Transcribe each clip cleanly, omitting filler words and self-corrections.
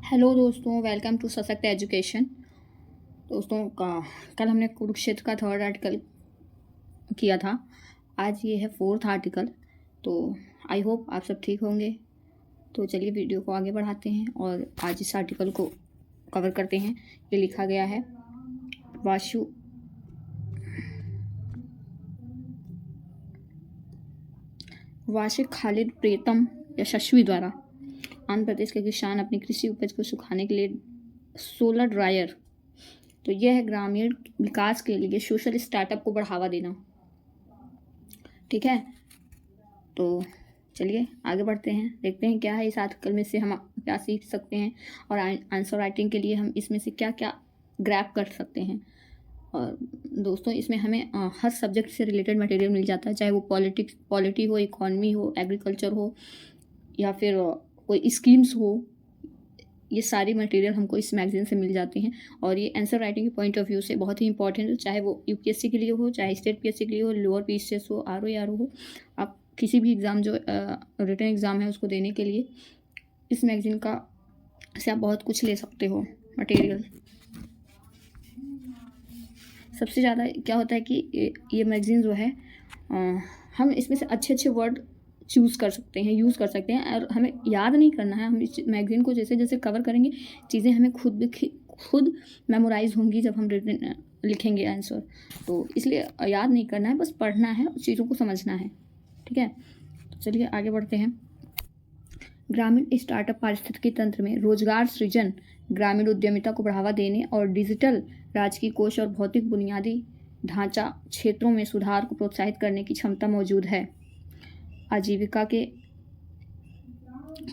Hello दोस्तों, welcome to सशक्त education. दोस्तों कल हमने कुरुक्षेत्र का थर्ड आर्टिकल किया था। आज ये है फोर्थ आर्टिकल। तो आई होप आप सब ठीक होंगे। तो चलिए वीडियो को आगे बढ़ाते हैं और आज इस आर्टिकल को कवर करते हैं। ये लिखा गया है वाशिक खालिद प्रीतम यशस्वी द्वारा आंध्र प्रदेश के किसान अपनी कृषि उपज को सुखाने के लिए सोलर ड्रायर। तो यह है ग्रामीण विकास के लिए सोशल स्टार्टअप को बढ़ावा देना। ठीक है, तो चलिए आगे बढ़ते हैं, देखते हैं क्या है इस आर्टिकल में से हम क्या सीख सकते हैं और आंसर राइटिंग के लिए हम इसमें से क्या क्या ग्रैब कर सकते हैं। और दोस्तों इसमें हमें हर सब्जेक्ट से रिलेटेड मटेरियल मिल जाता है, चाहे वो पॉलिटी हो, इकॉनमी हो, एग्रीकल्चर हो या फिर कोई स्कीम्स हो। ये सारी मटेरियल हमको इस मैगजीन से मिल जाती हैं और ये आंसर राइटिंग के पॉइंट ऑफ व्यू से बहुत ही इंपॉर्टेंट है, चाहे वो यूपीएससी के लिए हो, चाहे स्टेट पीएससी के लिए हो, लोअर पीसीएस हो, आरओ हो। आप किसी भी एग्ज़ाम जो रिटन एग्ज़ाम है उसको देने के लिए इस मैगजीन का से आप बहुत कुछ ले सकते हो मटेरियल। सबसे ज़्यादा क्या होता है कि ये मैगजीन जो है हम इसमें से अच्छे अच्छे वर्ड चूज़ कर सकते हैं, यूज़ कर सकते हैं और हमें याद नहीं करना है। हम इस मैगज़ीन को जैसे जैसे कवर करेंगे चीज़ें हमें खुद मेमोराइज होंगी जब हम रिटन लिखेंगे आंसर। तो इसलिए याद नहीं करना है, बस पढ़ना है, चीज़ों को समझना है। ठीक है, तो चलिए आगे बढ़ते हैं। ग्रामीण स्टार्टअप पारिस्थितिकी तंत्र में रोजगार सृजन, ग्रामीण उद्यमिता को बढ़ावा देने और डिजिटल राजकीय कोष और भौतिक बुनियादी ढांचा क्षेत्रों में सुधार को प्रोत्साहित करने की क्षमता मौजूद है। आजीविका के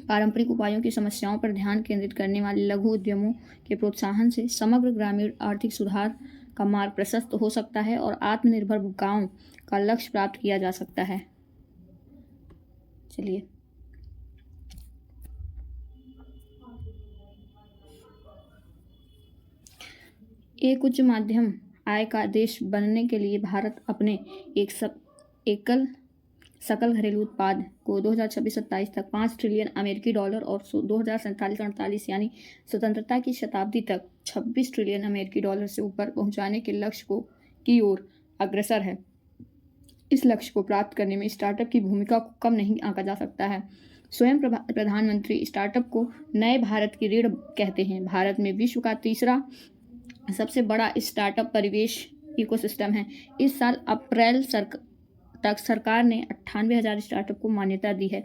पारंपरिक उपायों की समस्याओं पर ध्यान केंद्रित करने वाले लघु उद्यमों के प्रोत्साहन से समग्र ग्रामीण आर्थिक सुधार का मार्ग प्रशस्त हो सकता है और आत्मनिर्भर गांव का लक्ष्य प्राप्त किया जा सकता है। चलिए एक उच्च माध्यम आय का देश बनने के लिए भारत अपने एकल सकल घरेलू उत्पाद को 2026-27 तक 5 ट्रिलियन अमेरिकी डॉलर और 2047-48 यानी स्वतंत्रता की शताब्दी तक 26 ट्रिलियन अमेरिकी डॉलर से ऊपर पहुंचाने के लक्ष्य की ओर अग्रसर है। इस लक्ष्य को प्राप्त करने में स्टार्टअप की भूमिका को कम नहीं आंका जा सकता है। स्वयं प्रधानमंत्री स्टार्टअप को नए भारत की रीढ़ कहते हैं। भारत में विश्व का तीसरा सबसे बड़ा स्टार्टअप परिवेश इकोसिस्टम है। इस साल अप्रैल तक सरकार ने 98,000 स्टार्टअप को मान्यता दी है।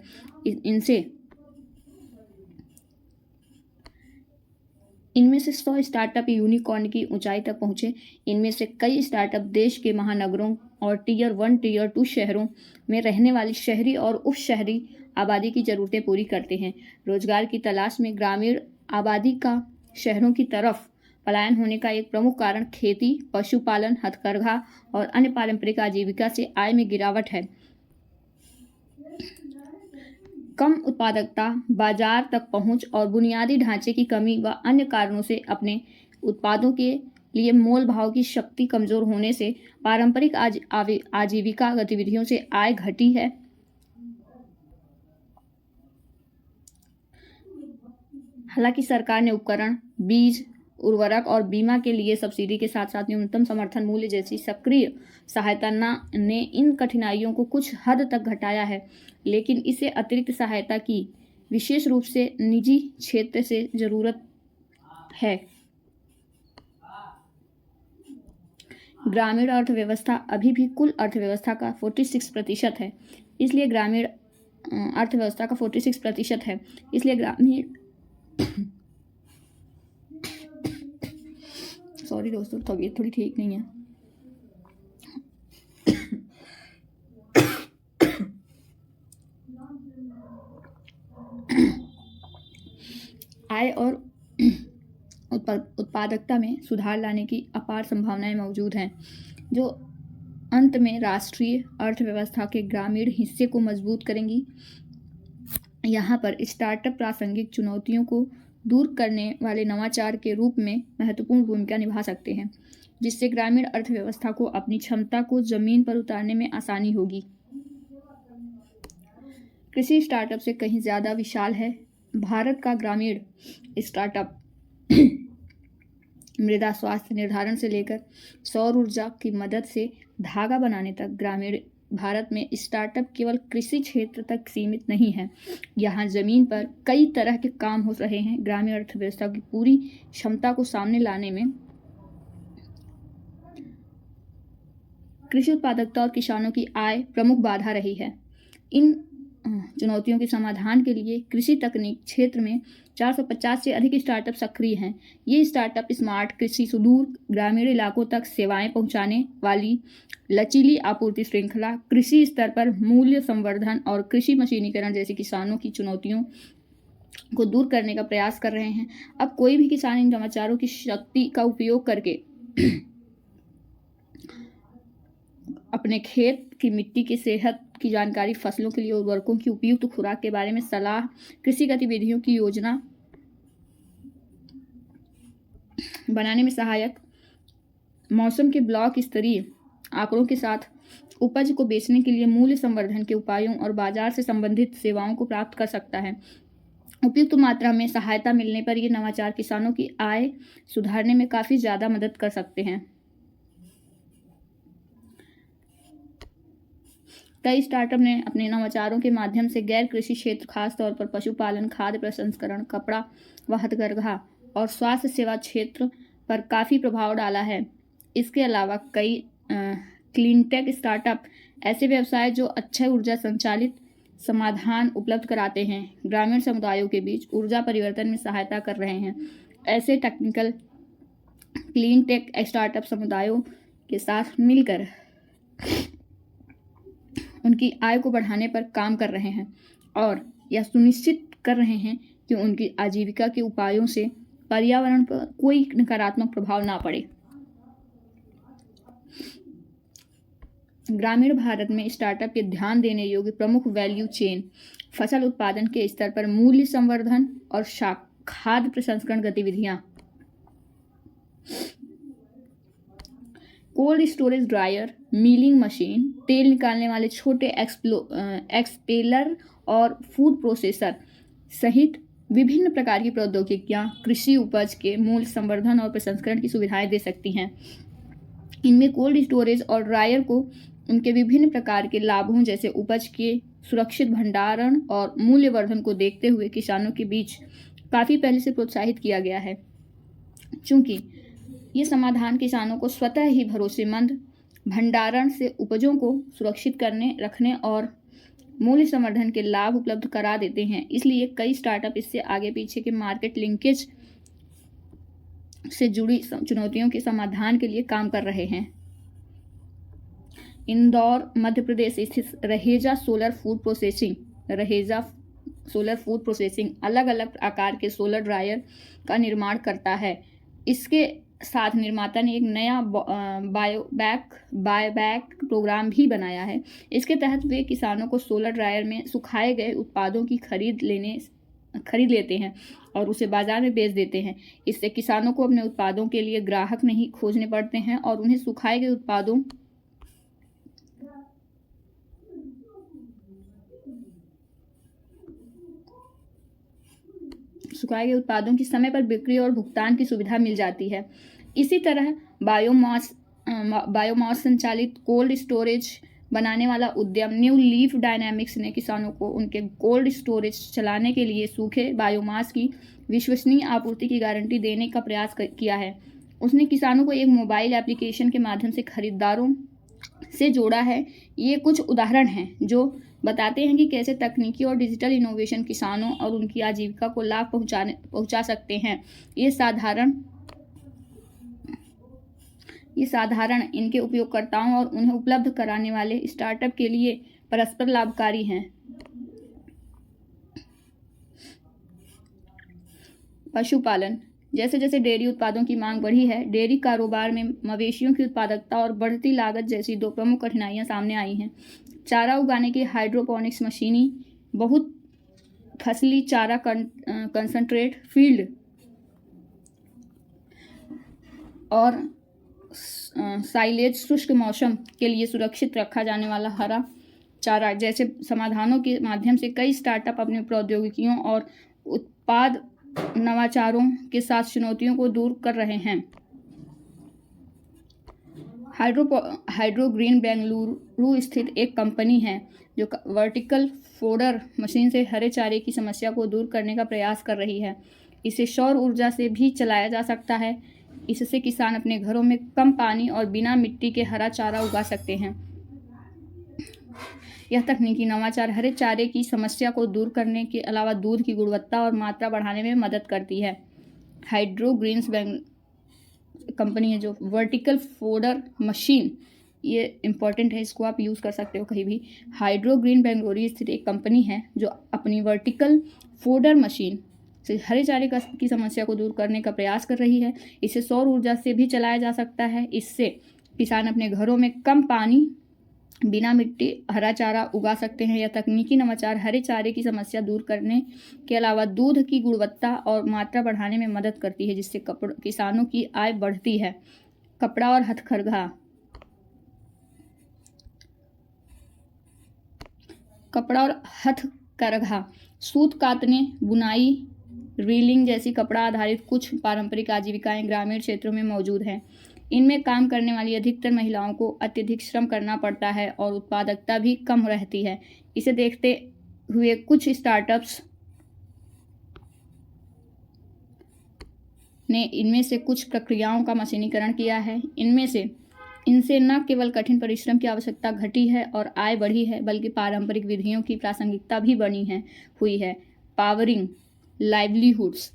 इनमें से 100 स्टार्टअप यूनिकॉर्न की ऊंचाई तक पहुंचे। इनमें से कई स्टार्टअप देश के महानगरों और टियर 1 टियर 2 शहरों में रहने वाली शहरी और उप शहरी आबादी की ज़रूरतें पूरी करते हैं। रोजगार की तलाश में ग्रामीण आबादी का शहरों की तरफ पलायन होने का एक प्रमुख कारण खेती, पशुपालन, हथकरघा और अन्य पारंपरिक आजीविका से आय में गिरावट है। कम उत्पादकता, बाजार तक पहुंच और बुनियादी ढांचे की कमी व अन्य कारणों से अपने उत्पादों के लिए मोल भाव की शक्ति कमजोर होने से पारंपरिक आजीविका गतिविधियों से आय घटी है। हालांकि सरकार ने उपकरण, बीज, उर्वरक और बीमा के लिए सब्सिडी के साथ साथ न्यूनतम समर्थन मूल्य जैसी सक्रिय सहायता ने इन कठिनाइयों को कुछ हद तक घटाया है, लेकिन इसे अतिरिक्त सहायता की विशेष रूप से निजी क्षेत्र से जरूरत है। ग्रामीण अर्थव्यवस्था अभी भी कुल अर्थव्यवस्था का 46% है, इसलिए ग्रामीण अर्थव्यवस्था का 46% है, इसलिए ग्रामीण सॉरी दोस्तों, तबीयत थोड़ी ठीक नहीं है। आय और उत्पादकता में सुधार लाने की अपार संभावनाएं मौजूद हैं, जो अंत में राष्ट्रीय अर्थव्यवस्था के ग्रामीण हिस्से को मजबूत करेंगी। यहाँ पर स्टार्टअप प्रासंगिक चुनौतियों को दूर करने वाले नवाचार के रूप में महत्वपूर्ण भूमिका निभा सकते हैं, जिससे ग्रामीण अर्थव्यवस्था को अपनी क्षमता को जमीन पर उतारने में आसानी होगी। कृषि स्टार्टअप से कहीं ज़्यादा विशाल है भारत का ग्रामीण स्टार्टअप मृदा स्वास्थ्य निर्धारण से लेकर सौर ऊर्जा की मदद से धागा बनाने तक ग्रामीण भारत में स्टार्टअप केवल कृषि क्षेत्र तक सीमित नहीं है। यहाँ जमीन पर कई तरह के काम हो रहे हैं। ग्रामीण अर्थव्यवस्था की पूरी क्षमता को सामने लाने में कृषि उत्पादकता और किसानों की आय प्रमुख बाधा रही है। इन चुनौतियों के समाधान के लिए कृषि तकनीक क्षेत्र में 450 से अधिक स्टार्टअप सक्रिय हैं। ये स्टार्टअप स्मार्ट कृषि, सुदूर ग्रामीण इलाकों तक सेवाएं पहुंचाने वाली लचीली आपूर्ति श्रृंखला, कृषि स्तर पर मूल्य संवर्धन और कृषि मशीनीकरण जैसी किसानों की चुनौतियों को दूर करने का प्रयास कर रहे हैं। अब कोई भी किसान इन नवाचारों की शक्ति का उपयोग करके अपने खेत की मिट्टी की सेहत की जानकारी, फसलों के लिए उर्वरकों की उपयुक्त खुराक के बारे में सलाह, कृषि गतिविधियों की योजना बनाने में सहायक, मौसम के ब्लॉक स्तरीय आंकड़ों के साथ उपज को बेचने के लिए मूल्य संवर्धन के उपायों और बाजार से संबंधित सेवाओं को प्राप्त कर सकता है। उपयुक्त मात्रा में सहायता मिलने पर ये नवाचार किसानों की आय सुधारने में काफ़ी ज़्यादा मदद कर सकते हैं। कई स्टार्टअप ने अपने नवाचारों के माध्यम से गैर कृषि क्षेत्र, खासतौर पर पशुपालन, खाद्य प्रसंस्करण, कपड़ा व हथकरघा और स्वास्थ्य सेवा क्षेत्र पर काफ़ी प्रभाव डाला है। इसके अलावा कई क्लीनटेक स्टार्टअप ऐसे व्यवसाय जो अच्छे ऊर्जा संचालित समाधान उपलब्ध कराते हैं, ग्रामीण समुदायों के बीच ऊर्जा परिवर्तन में सहायता कर रहे हैं। ऐसे टेक्निकल क्लीनटेक स्टार्टअप समुदायों के साथ मिलकर उनकी आय को बढ़ाने पर काम कर रहे हैं और यह सुनिश्चित कर रहे हैं कि उनकी आजीविका के उपायों से पर्यावरण पर कोई नकारात्मक प्रभाव ना पड़े। ग्रामीण भारत में स्टार्टअप के ध्यान देने योग्य प्रमुख वैल्यू चेन, फसल उत्पादन के स्तर पर मूल्य संवर्धन और खाद्य प्रसंस्करण गतिविधियां, cold storage, dryer, milling machine, तेल निकालने वाले छोटे एक्सपेलर और फूड प्रोसेसर सहित विभिन्न प्रकार की प्रौद्योगिकियां कृषि उपज के मूल्य संवर्धन और प्रसंस्करण की सुविधाएं दे सकती हैं। इनमें कोल्ड स्टोरेज और ड्रायर को उनके विभिन्न प्रकार के लाभों जैसे उपज के सुरक्षित भंडारण और मूल्यवर्धन को देखते हुए किसानों के बीच काफ़ी पहले से प्रोत्साहित किया गया है। चूँकि ये समाधान किसानों को स्वतः ही भरोसेमंद भंडारण से उपजों को सुरक्षित करने, रखने और मूल्य संवर्धन के लाभ उपलब्ध करा देते हैं, इसलिए कई स्टार्टअप इससे आगे पीछे के मार्केट लिंकेज से जुड़ी चुनौतियों के समाधान के लिए काम कर रहे हैं। इंदौर मध्य प्रदेश स्थित रहेजा सोलर फूड प्रोसेसिंग अलग अलग आकार के सोलर ड्रायर का निर्माण करता है। इसके साथ निर्माता ने एक नया बायबैक प्रोग्राम भी बनाया है। इसके तहत वे किसानों को सोलर ड्रायर में सुखाए गए उत्पादों की खरीद लेते हैं और उसे बाजार में बेच देते हैं। इससे किसानों को अपने उत्पादों के लिए ग्राहक नहीं खोजने पड़ते हैं और उन्हें सुखाए गए उत्पादों की समय पर बिक्री और भुगतान की सुविधा मिल जाती है। इसी तरह बायोमास संचालित कोल्ड स्टोरेज बनाने वाला उद्यम न्यू लीफ डायनामिक्स ने किसानों को उनके कोल्ड स्टोरेज चलाने के लिए सूखे बायोमास की विश्वसनीय आपूर्ति की गारंटी देने का प्रयास किया है। उसने किसानों को एक मोबाइल एप्लीकेशन के माध्यम से खरीदारों से जोड़ा है। ये कुछ उदाहरण हैं जो बताते हैं कि कैसे तकनीकी और डिजिटल इनोवेशन किसानों और उनकी आजीविका को लाभ पहुंचा सकते हैं। ये साधारण इनके उपयोगकर्ताओं और उन्हें उपलब्ध कराने वाले स्टार्टअप के लिए परस्पर लाभकारी हैं। पशुपालन। जैसे जैसे डेयरी उत्पादों की मांग बढ़ी है, डेयरी कारोबार में मवेशियों की उत्पादकता और बढ़ती लागत जैसी दो प्रमुख कठिनाइयां सामने आई हैं। चारा उगाने की हाइड्रोपोनिक्स मशीनी, बहुत फसली चारा कंसंट्रेट फील्ड और साइलेज शुष्क मौसम के लिए सुरक्षित रखा जाने वाला हरा चारा जैसे समाधानों के माध्यम से कई स्टार्टअप अपनी प्रौद्योगिकियों और उत्पाद नवाचारों के साथ चुनौतियों को दूर कर रहे हैं। हाइड्रो ग्रीन बेंगलुरु स्थित एक कंपनी है जो वर्टिकल फोडर मशीन से हरे चारे की समस्या को दूर करने का प्रयास कर रही है। इसे सौर ऊर्जा से भी चलाया जा सकता है। इससे किसान अपने घरों में कम पानी और बिना मिट्टी के हरा चारा उगा सकते हैं। यह तकनीकी नवाचार हरे चारे की समस्या को दूर करने के अलावा दूध की गुणवत्ता और मात्रा बढ़ाने में मदद करती है। हाइड्रो ग्रीन्स कंपनी है जो वर्टिकल फोडर मशीन, ये इंपॉर्टेंट है, इसको आप यूज़ कर सकते हो कहीं भी। हाइड्रो ग्रीन बेंगलुरु स्थित एक कंपनी है जो अपनी वर्टिकल फोडर मशीन से हरे चारे की समस्या को दूर करने का प्रयास कर रही है। इसे सौर ऊर्जा से भी चलाया जा सकता है। इससे किसान अपने घरों में कम पानी, बिना मिट्टी हरा चारा उगा सकते हैं। यह तकनीकी नवाचार हरे चारे की समस्या दूर करने के अलावा दूध की गुणवत्ता और मात्रा बढ़ाने में मदद करती है, जिससे किसानों की आय बढ़ती है। कपड़ा और हथकरघा। कपड़ा और हथकरघा, सूत कातने, बुनाई, रीलिंग जैसी कपड़ा आधारित कुछ पारंपरिक आजीविकाएं ग्रामीण क्षेत्रों में मौजूद हैं। इनमें काम करने वाली अधिकतर महिलाओं को अत्यधिक श्रम करना पड़ता है और उत्पादकता भी कम रहती है। इसे देखते हुए कुछ स्टार्टअप्स ने इनमें से कुछ प्रक्रियाओं का मशीनीकरण किया है। इनसे न केवल कठिन परिश्रम की आवश्यकता घटी है और आय बढ़ी है, बल्कि पारंपरिक विधियों की प्रासंगिकता भी बनी हुई है। पावरिंग लाइवलीहुड्स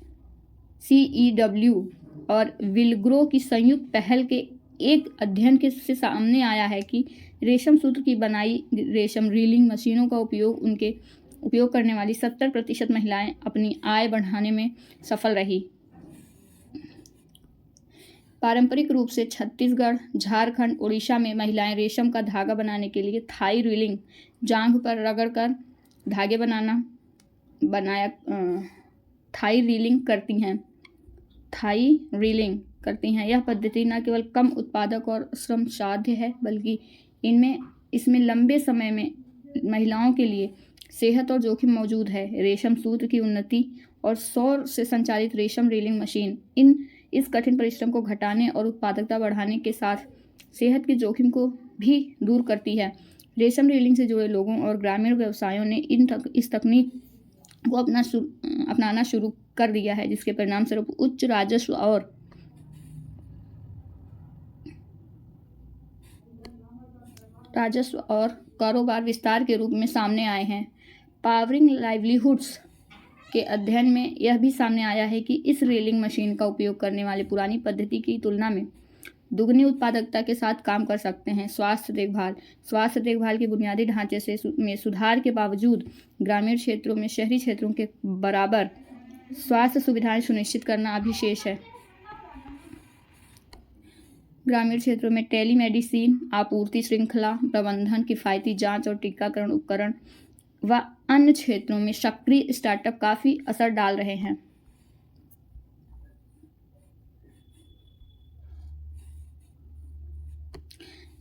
CEW और विलग्रो की संयुक्त पहल के एक अध्ययन से सामने आया है कि रेशम सूत्र की बनाई रेशम रीलिंग मशीनों का उपयोग करने वाली 70% महिलाएं अपनी आय बढ़ाने में सफल रही। पारंपरिक रूप से छत्तीसगढ़, झारखंड, उड़ीसा में महिलाएं रेशम का धागा बनाने के लिए थाई रीलिंग, जांघ पर रगड़कर धागे थाई रीलिंग करती हैं। यह पद्धति न केवल कम उत्पादक और श्रम साध्य है, बल्कि इसमें लंबे समय में महिलाओं के लिए सेहत और जोखिम मौजूद है। रेशम सूत्र की उन्नति और सौर से संचालित रेशम रीलिंग मशीन इस कठिन परिश्रम को घटाने और उत्पादकता बढ़ाने के साथ सेहत के जोखिम को भी दूर करती है। रेशम रीलिंग से जुड़े लोगों और ग्रामीण व्यवसायों ने इस तकनीक को अपनाना शुरू कर दिया है, जिसके परिणाम स्वरूप उच्च राजस्व और कारोबार विस्तार के रूप में सामने आए हैं। पावरिंग लाइवलीहुड्स के अध्ययन में यह भी सामने आया है कि इस रीलिंग मशीन का उपयोग करने वाले पुरानी पद्धति की तुलना में दुगनी उत्पादकता के साथ काम कर सकते हैं। स्वास्थ्य देखभाल के बुनियादी ढांचे में सुधार के बावजूद ग्रामीण क्षेत्रों में शहरी क्षेत्रों के बराबर स्वास्थ्य सुविधाएं सुनिश्चित करना अभी शेष है। ग्रामीण क्षेत्रों में टेलीमेडिसिन, आपूर्ति श्रृंखला प्रबंधन, किफ़ायती जांच और टीकाकरण उपकरण व अन्य क्षेत्रों में सक्रिय स्टार्टअप काफ़ी असर डाल रहे हैं।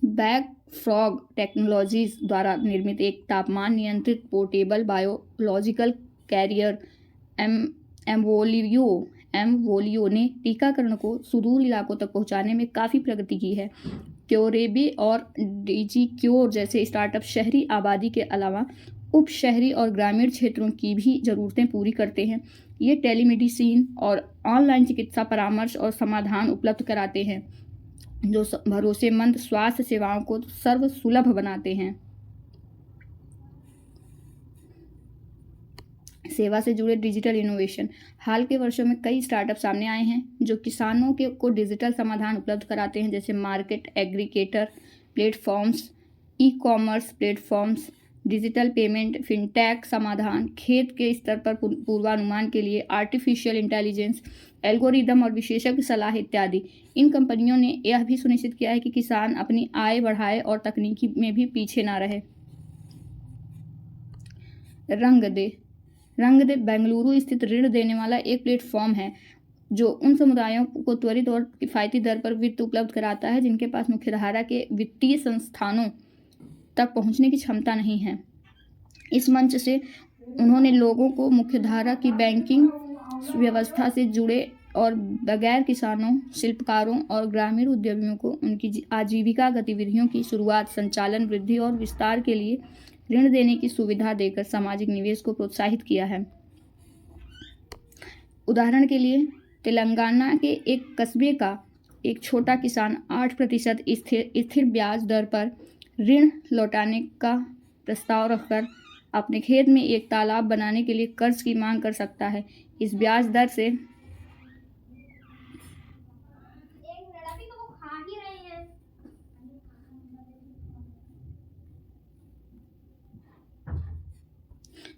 बैक फ्रॉग टेक्नोलॉजीज द्वारा निर्मित एक तापमान नियंत्रित पोर्टेबल बायोलॉजिकल कैरियर एमवोलियो ने टीकाकरण को सुदूर इलाकों तक पहुंचाने में काफ़ी प्रगति की है। क्योरेबे और डिजीक्योर जैसे स्टार्टअप शहरी आबादी के अलावा उप शहरी और ग्रामीण क्षेत्रों की भी ज़रूरतें पूरी करते हैं। ये टेलीमेडिसिन और ऑनलाइन चिकित्सा परामर्श और समाधान उपलब्ध कराते हैं, जो भरोसेमंद स्वास्थ्य सेवाओं को सर्वसुलभ बनाते हैं। सेवा से जुड़े डिजिटल इनोवेशन। हाल के वर्षों में कई स्टार्टअप सामने आए हैं जो किसानों को डिजिटल समाधान उपलब्ध कराते हैं, जैसे market aggregator platforms, e-commerce platforms, digital payment, fintech समाधान, खेत के स्तर पर पूर्वानुमान के लिए आर्टिफिशियल इंटेलिजेंस, एल्गोरिदम और विशेषज्ञ सलाह इत्यादि। इन कंपनियों ने यह भी सुनिश्चित किया है कि किसान अपनी आय बढ़ाए और तकनीकी में भी पीछे ना रहे। रंगदे बेंगलुरु स्थित ऋण देने वाला एक प्लेटफॉर्म है जो उन समुदायों को त्वरित और किफ़ायती दर पर वित्त उपलब्ध कराता है जिनके पास मुख्यधारा के वित्तीय संस्थानों तक पहुंचने की क्षमता नहीं है। इस मंच से उन्होंने लोगों को मुख्यधारा की बैंकिंग व्यवस्था से जुड़े और बगैर किसानों, शिल्पकारों और ग्रामीण उद्यमियों को उनकी आजीविका गतिविधियों की शुरुआत, संचालन, वृद्धि और विस्तार के लिए ऋण देने की सुविधा देकर सामाजिक निवेश को प्रोत्साहित किया है। उदाहरण के लिए तेलंगाना के एक कस्बे का एक छोटा किसान 8% स्थिर ब्याज दर पर ऋण लौटाने का प्रस्ताव रखकर अपने खेत में एक तालाब बनाने के लिए कर्ज की मांग कर सकता है। इस ब्याज दर से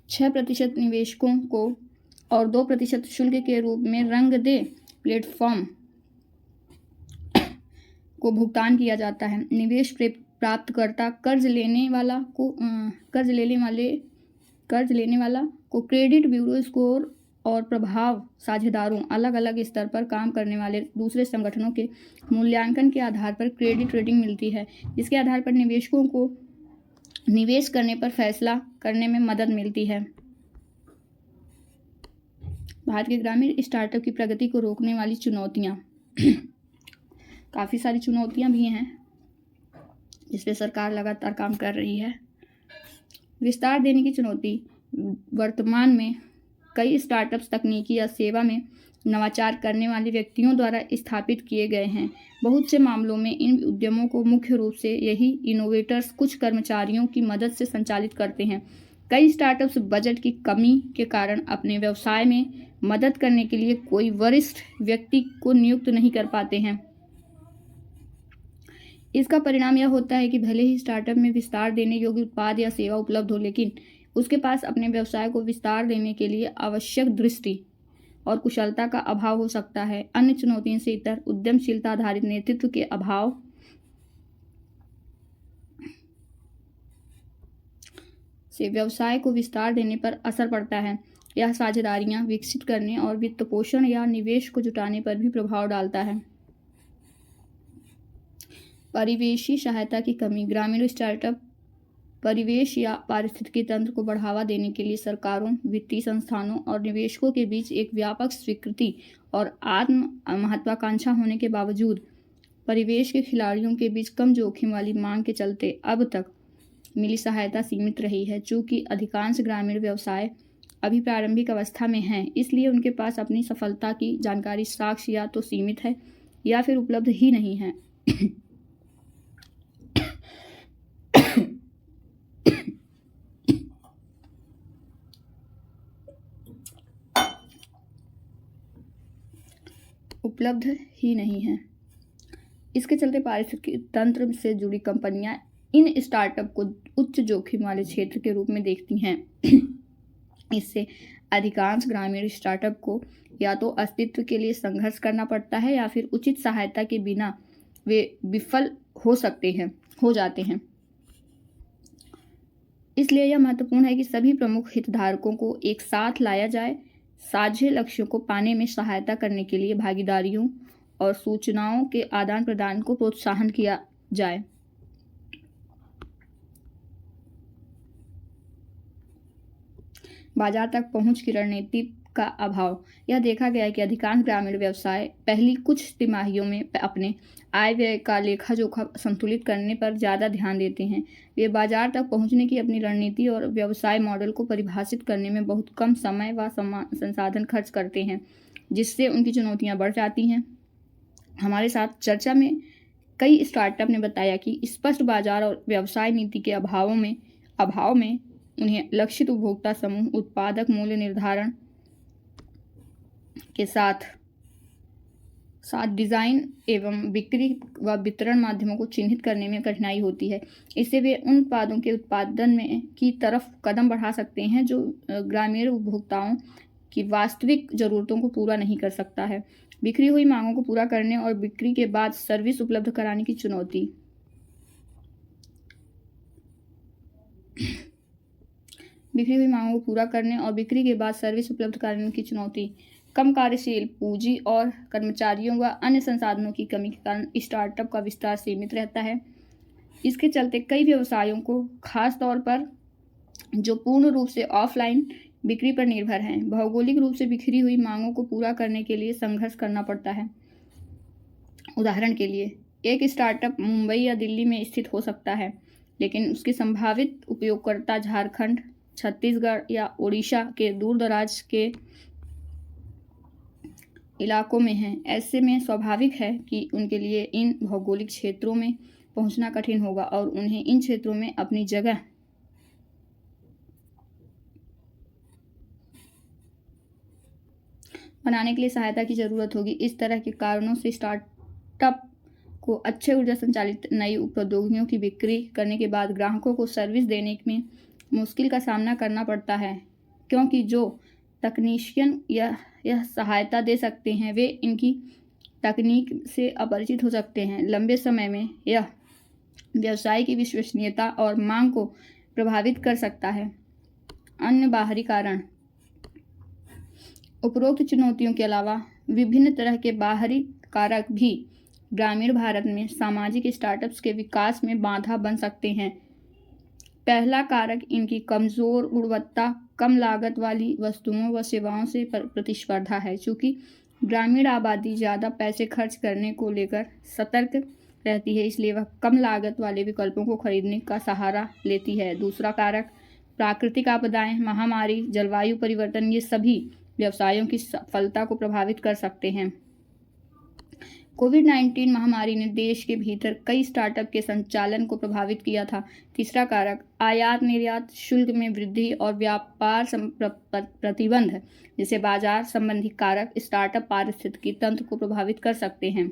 6% निवेशकों को और 2% शुल्क के रूप में रंग दे प्लेटफॉर्म को भुगतान किया जाता है। निवेश प्राप्तकर्ता कर्ज लेने वाला को क्रेडिट ब्यूरो स्कोर और प्रभाव साझेदारों, अलग अलग स्तर पर काम करने वाले दूसरे संगठनों के मूल्यांकन के आधार पर क्रेडिट रेटिंग मिलती है, जिसके आधार पर निवेशकों को निवेश करने पर फैसला करने में मदद मिलती है। भारत के ग्रामीण स्टार्टअप की प्रगति को रोकने वाली चुनौतियां काफ़ी सारी चुनौतियां भी हैं, जिस पे सरकार लगातार काम कर रही है। विस्तार देने की चुनौती। वर्तमान में कई स्टार्टअप्स तकनीकी या सेवा में नवाचार करने वाले व्यक्तियों द्वारा स्थापित किए गए हैं। बहुत से मामलों में इन उद्यमों को मुख्य रूप से यही इनोवेटर्स कुछ कर्मचारियों की मदद से संचालित करते हैं। कई स्टार्टअप्स बजट की कमी के कारण अपने व्यवसाय में मदद करने के लिए कोई वरिष्ठ व्यक्ति को नियुक्त नहीं कर पाते हैं। इसका परिणाम यह होता है कि भले ही स्टार्टअप में विस्तार देने योग्य उत्पाद या सेवा उपलब्ध हो, लेकिन उसके पास अपने व्यवसाय को विस्तार देने के लिए आवश्यक दृष्टि और कुशलता का अभाव हो सकता है। अन्य चुनौतियों से इतर उद्यमशीलता आधारित नेतृत्व के अभाव से व्यवसाय को विस्तार देने पर असर पड़ता है। यह साझेदारियां विकसित करने और वित्त पोषण या निवेश को जुटाने पर भी प्रभाव डालता है। परिवेशी सहायता की कमी। ग्रामीण स्टार्टअप परिवेश या पारिस्थितिकी तंत्र को बढ़ावा देने के लिए सरकारों, वित्तीय संस्थानों और निवेशकों के बीच एक व्यापक स्वीकृति और आत्म महत्वाकांक्षा होने के बावजूद परिवेश के खिलाड़ियों के बीच कम जोखिम वाली मांग के चलते अब तक मिली सहायता सीमित रही है। चूँकि अधिकांश ग्रामीण व्यवसाय अभी प्रारंभिक अवस्था में हैं, इसलिए उनके पास अपनी सफलता की जानकारी साक्ष्य या तो सीमित है या फिर उपलब्ध ही नहीं है। इसके चलते पारिस्थितिकी तंत्र से जुड़ी कंपनियां इन स्टार्टअप को उच्च जोखिम वाले क्षेत्र के रूप में देखती हैं। इससे अधिकांश ग्रामीण स्टार्टअप को या तो अस्तित्व के लिए संघर्ष करना पड़ता है या फिर उचित सहायता के बिना वे विफल हो जाते हैं। इसलिए यह महत्वपूर्ण है कि सभी प्रमुख हितधारकों को एक साथ लाया जाए, साझे लक्ष्यों को पाने में सहायता करने के लिए भागीदारियों और सूचनाओं के आदान प्रदान को प्रोत्साहन किया जाए। बाजार तक पहुंच की रणनीति का अभाव। यह देखा गया है कि अधिकांश ग्रामीण व्यवसाय पहली कुछ तिमाहियों में अपने आय व्यय का लेखा जोखा संतुलित करने पर ज़्यादा ध्यान देते हैं। वे बाजार तक पहुंचने की अपनी रणनीति और व्यवसाय मॉडल को परिभाषित करने में बहुत कम समय व संसाधन खर्च करते हैं, जिससे उनकी चुनौतियां बढ़ जाती हैं। हमारे साथ चर्चा में कई स्टार्टअप ने बताया कि स्पष्ट बाजार और व्यवसाय नीति के अभाव में उन्हें लक्षित उपभोक्ता समूह, उत्पादक मूल्य निर्धारण के साथ डिजाइन एवं बिक्री व वितरण माध्यमों को चिन्हित करने में कठिनाई होती है। इससे वे उन उत्पादों के उत्पादन में की तरफ कदम बढ़ा सकते हैं जो ग्रामीण उपभोक्ताओं की वास्तविक ज़रूरतों को पूरा नहीं कर सकता है। बिखरी हुई मांगों को पूरा करने और बिक्री के बाद सर्विस उपलब्ध कराने की चुनौती। कम कार्यशील पूंजी और कर्मचारियों व अन्य संसाधनों की कमी के कारण स्टार्टअप का विस्तार सीमित रहता है। इसके चलते कई व्यवसायों को, खास तौर पर जो पूर्ण रूप से ऑफलाइन बिक्री पर निर्भर हैं। भौगोलिक रूप से बिखरी हुई मांगों को पूरा करने के लिए संघर्ष करना पड़ता है। उदाहरण के लिए, एक स्टार्टअप मुंबई या दिल्ली में स्थित हो सकता है, लेकिन उसके संभावित उपयोगकर्ता झारखंड, छत्तीसगढ़ या ओडिशा के दूर-दराज के इलाकों में हैं। ऐसे में स्वाभाविक है कि उनके लिए इन भौगोलिक क्षेत्रों में पहुंचना कठिन होगा और उन्हें इन क्षेत्रों में अपनी जगह बनाने के लिए सहायता की ज़रूरत होगी। इस तरह के कारणों से स्टार्टअप को अच्छे ऊर्जा संचालित नई प्रौद्योगिकियों की बिक्री करने के बाद ग्राहकों को सर्विस देने में मुश्किल का सामना करना पड़ता है, क्योंकि जो तकनीशियन यह सहायता दे सकते हैं वे इनकी तकनीक से अपरिचित हो सकते हैं। लंबे समय में यह व्यवसाय की विश्वसनीयता और मांग को प्रभावित कर सकता है। अन्य बाहरी कारण। उपरोक्त चुनौतियों के अलावा विभिन्न तरह के बाहरी कारक भी ग्रामीण भारत में सामाजिक स्टार्टअप्स के विकास में बाधा बन सकते हैं। पहला कारक इनकी कमज़ोर गुणवत्ता, कम लागत वाली वस्तुओं व सेवाओं से प्रतिस्पर्धा है। चूँकि ग्रामीण आबादी ज़्यादा पैसे खर्च करने को लेकर सतर्क रहती है, इसलिए वह कम लागत वाले विकल्पों को खरीदने का सहारा लेती है। दूसरा कारक प्राकृतिक आपदाएं, महामारी, जलवायु परिवर्तन, ये सभी व्यवसायों की सफलता को प्रभावित कर सकते हैं। कोविड-19 महामारी ने देश के भीतर कई स्टार्टअप के संचालन को प्रभावित किया था। तीसरा कारक आयात निर्यात शुल्क में वृद्धि और व्यापार प्रतिबंध जैसे बाजार संबंधी कारक स्टार्टअप पारिस्थितिकी तंत्र को प्रभावित कर सकते हैं।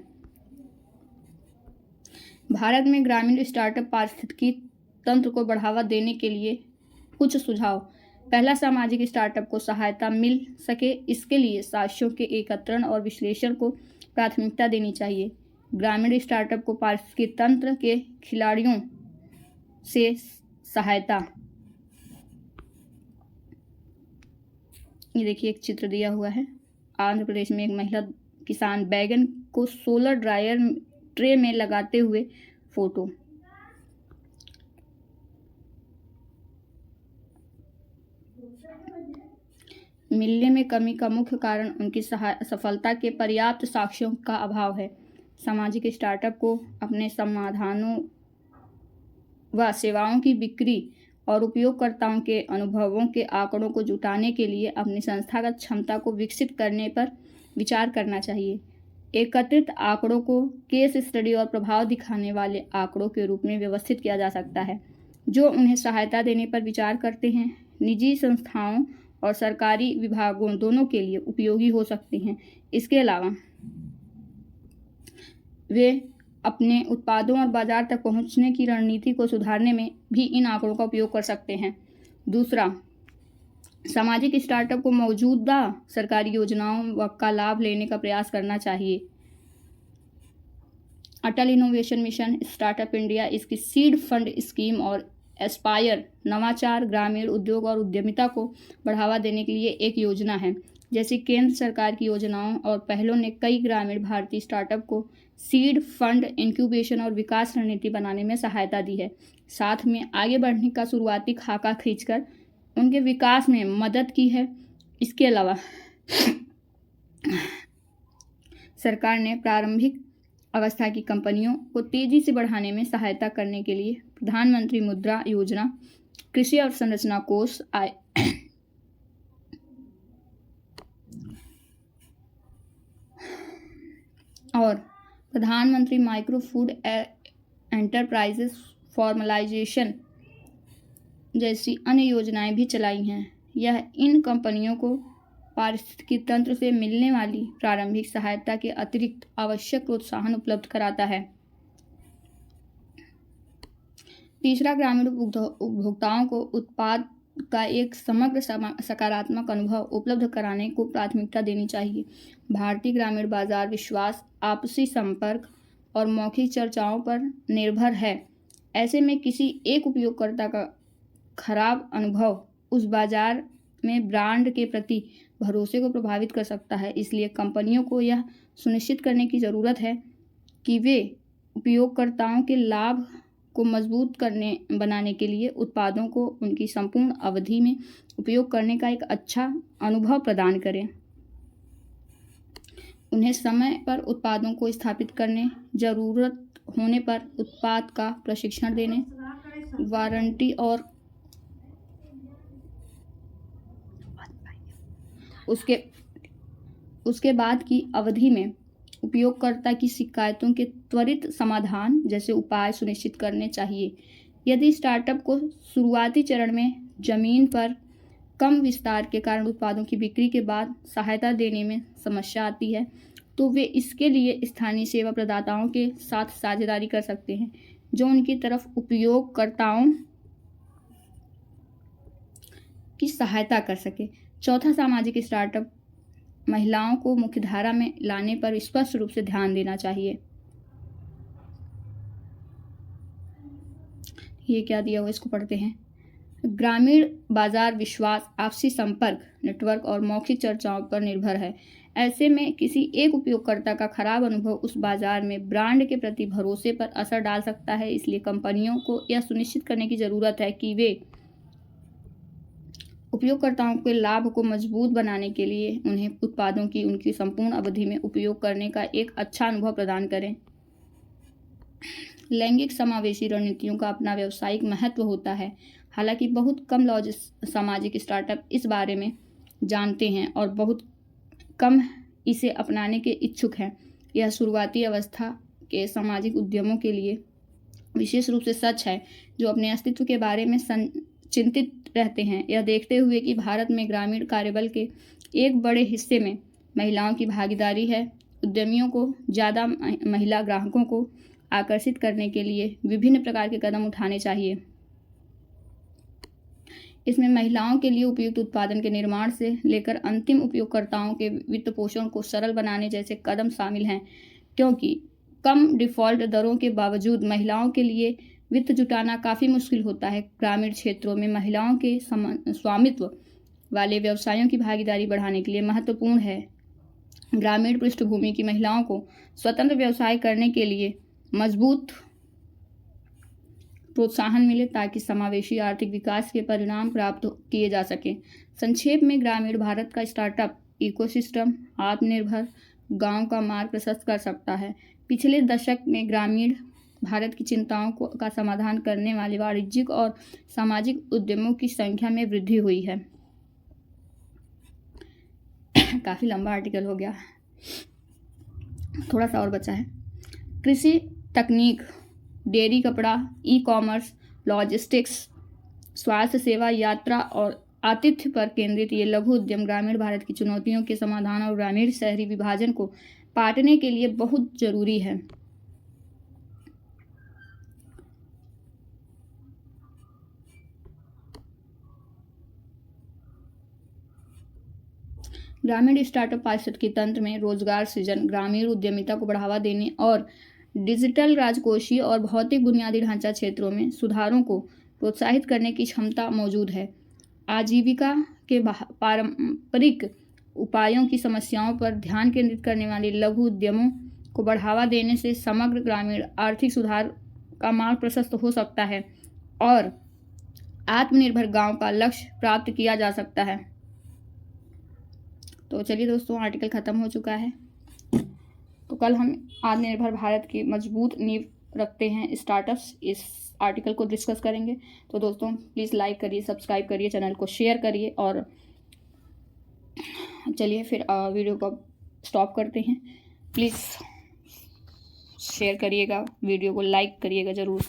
भारत में ग्रामीण स्टार्टअप पारिस्थितिकी तंत्र को बढ़ावा देने के लिए कुछ सुझाव। पहला, सामाजिक स्टार्टअप को सहायता मिल सके, इसके लिए साक्ष्यों के एकत्रण और विश्लेषण को प्राथमिकता देनी चाहिए। ग्रामीण स्टार्टअप को पारिस्थितिकी तंत्र के खिलाड़ियों से सहायता। ये देखिए एक चित्र दिया हुआ है। आंध्र प्रदेश में एक महिला किसान बैगन को सोलर ड्रायर ट्रे में लगाते हुए फोटो। मिलने में कमी का मुख्य कारण उनकी सफलता के पर्याप्त साक्ष्यों का अभाव है। सामाजिक स्टार्टअप को अपने समाधानों व सेवाओं की बिक्री और उपयोगकर्ताओं के अनुभवों के आंकड़ों को जुटाने के लिए अपनी संस्थागत क्षमता को विकसित करने पर विचार करना चाहिए। एकत्रित आंकड़ों को केस स्टडी और प्रभाव दिखाने वाले आंकड़ों के रूप में व्यवस्थित किया जा सकता है, जो उन्हें सहायता देने पर विचार करते हैं। निजी संस्थाओं और सरकारी विभागों दोनों के लिए उपयोगी हो सकते हैं। इसके अलावा वे अपने उत्पादों और बाजार तक पहुंचने की रणनीति को सुधारने में भी इन आंकड़ों का उपयोग कर सकते हैं। दूसरा, सामाजिक स्टार्टअप को मौजूदा सरकारी योजनाओं का लाभ लेने का प्रयास करना चाहिए। अटल इनोवेशन मिशन, स्टार्टअप इंडिया, इसकी सीड फंड स्कीम और एस्पायर नवाचार ग्रामीण उद्योग और उद्यमिता को बढ़ावा देने के लिए एक योजना है। जैसी केंद्र सरकार की योजनाओं और पहलों ने कई ग्रामीण भारतीय स्टार्टअप को सीड फंड, इंक्यूबेशन और विकास रणनीति बनाने में सहायता दी है, साथ में आगे बढ़ने का शुरुआती खाका खींचकर उनके विकास में मदद की है। इसके अलावा सरकार ने प्रारंभिक अवस्था की कंपनियों को तेजी से बढ़ाने में सहायता करने के लिए प्रधानमंत्री मुद्रा योजना, कृषि अवसंरचना कोष और प्रधानमंत्री माइक्रो फूड एंटरप्राइजेस फॉर्मलाइजेशन जैसी अन्य योजनाएं भी चलाई हैं। यह इन कंपनियों को पारिस्थितिकी तंत्र से मिलने वाली प्रारंभिक सहायता के अतिरिक्त आवश्यक प्रोत्साहन उपलब्ध कराता है। तीसरा, ग्रामीण उपभोक्ताओं को उत्पाद का एक समग्र सकारात्मक अनुभव उपलब्ध कराने को प्राथमिकता देनी चाहिए। भारतीय ग्रामीण बाजार विश्वास, आपसी संपर्क और मौखिक चर्चाओं पर निर्भर है। ऐसे में किसी एक उपयोगकर्ता का खराब अनुभव उस बाजार में ब्रांड के प्रति भरोसे को प्रभावित कर सकता है। इसलिए कंपनियों को यह सुनिश्चित करने की ज़रूरत है कि वे उपयोगकर्ताओं के लाभ को मजबूत बनाने के लिए उत्पादों को उनकी संपूर्ण अवधि में उपयोग करने का एक अच्छा अनुभव प्रदान करें। उन्हें समय पर उत्पादों को स्थापित करने, जरूरत होने पर उत्पाद का प्रशिक्षण देने, वारंटी और उसके बाद की अवधि में उपयोगकर्ता की शिकायतों के त्वरित समाधान जैसे उपाय सुनिश्चित करने चाहिए। यदि स्टार्टअप को शुरुआती चरण में जमीन पर कम विस्तार के कारण उत्पादों की बिक्री के बाद सहायता देने में समस्या आती है, तो वे इसके लिए स्थानीय सेवा प्रदाताओं के साथ साझेदारी कर सकते हैं, जो उनकी तरफ उपयोगकर्ताओं की सहायता कर सके। चौथा, सामाजिक स्टार्टअप महिलाओं को मुख्यधारा में लाने पर स्पष्ट रूप से ध्यान देना चाहिए। ये क्या दिया हुआ, इसको पढ़ते हैं। ग्रामीण बाजार विश्वास, आपसी संपर्क, नेटवर्क और मौखिक चर्चाओं पर निर्भर है। ऐसे में किसी एक उपयोगकर्ता का खराब अनुभव उस बाजार में ब्रांड के प्रति भरोसे पर असर डाल सकता है। इसलिए कंपनियों को यह सुनिश्चित करने की जरूरत है कि वे उपयोगकर्ताओं के लाभ को मजबूत बनाने के लिए उन्हें उत्पादों की उनकी संपूर्ण अवधि में उपयोग करने का एक अच्छा अनुभव प्रदान करें। लैंगिक समावेशी रणनीतियों का अपना व्यावसायिक महत्व होता है। हालांकि बहुत कम सामाजिक स्टार्टअप इस बारे में जानते हैं और बहुत कम इसे अपनाने के इच्छुक हैं। यह शुरुआती अवस्था के सामाजिक उद्यमों के लिए विशेष रूप से सच है, जो अपने अस्तित्व के बारे में चिंतित रहते हैं। यह देखते हुए कि भारत में ग्रामीण कार्यबल के एक बड़े हिस्से में महिलाओं की भागीदारी है, उद्यमियों को ज़्यादा महिला ग्राहकों को आकर्षित करने के लिए विभिन्न प्रकार के कदम उठाने चाहिए। इसमें महिलाओं के लिए उपयुक्त उत्पादन के निर्माण से लेकर अंतिम उपयोगकर्ताओं के वित्त पोषण को सरल बनाने जैसे कदम शामिल हैं, क्योंकि कम डिफ़ॉल्ट दरों के बावजूद महिलाओं के लिए वित्त जुटाना काफ़ी मुश्किल होता है। ग्रामीण क्षेत्रों में महिलाओं के स्वामित्व वाले व्यवसायों की भागीदारी बढ़ाने के लिए महत्वपूर्ण है। ग्रामीण पृष्ठभूमि की महिलाओं को स्वतंत्र व्यवसाय करने के लिए मजबूत प्रोत्साहन मिले, ताकि समावेशी आर्थिक विकास के परिणाम प्राप्त किए जा सकें। संक्षेप में, ग्रामीण भारत का स्टार्टअप इकोसिस्टम आत्मनिर्भर गांव का मार्ग प्रशस्त कर सकता है। पिछले दशक में ग्रामीण भारत की चिंताओं का समाधान करने वाले वाणिज्यिक और सामाजिक उद्यमों की संख्या में वृद्धि हुई है। काफ़ी लंबा आर्टिकल हो गया, थोड़ा सा और बचा है। कृषि, तकनीक, डेयरी, कपड़ा, ई-कॉमर्स, लॉजिस्टिक्स, स्वास्थ्य सेवा, यात्रा और आतिथ्य पर केंद्रित ये लघु उद्यम ग्रामीण भारत की चुनौतियों के समाधान और ग्रामीण शहरी विभाजन को पाटने के लिए बहुत जरूरी है। ग्रामीण स्टार्टअप पारिस्थितिकी तंत्र में रोजगार सृजन, ग्रामीण उद्यमिता को बढ़ावा देने और डिजिटल, राजकोषीय और भौतिक बुनियादी ढांचा क्षेत्रों में सुधारों को प्रोत्साहित करने की क्षमता मौजूद है। आजीविका के पारंपरिक उपायों की समस्याओं पर ध्यान केंद्रित करने वाले लघु उद्यमों को बढ़ावा देने से समग्र ग्रामीण आर्थिक सुधार का मार्ग प्रशस्त हो सकता है और आत्मनिर्भर गांव का लक्ष्य प्राप्त किया जा सकता है। तो चलिए दोस्तों, आर्टिकल ख़त्म हो चुका है। तो कल हम आत्मनिर्भर भारत की मजबूत नींव रखते हैं स्टार्टअप्स, इस आर्टिकल को डिस्कस करेंगे। तो दोस्तों प्लीज़ लाइक करिए, सब्सक्राइब करिए, चैनल को शेयर करिए और चलिए फिर वीडियो को स्टॉप करते हैं। प्लीज़ शेयर करिएगा, वीडियो को लाइक करिएगा ज़रूर।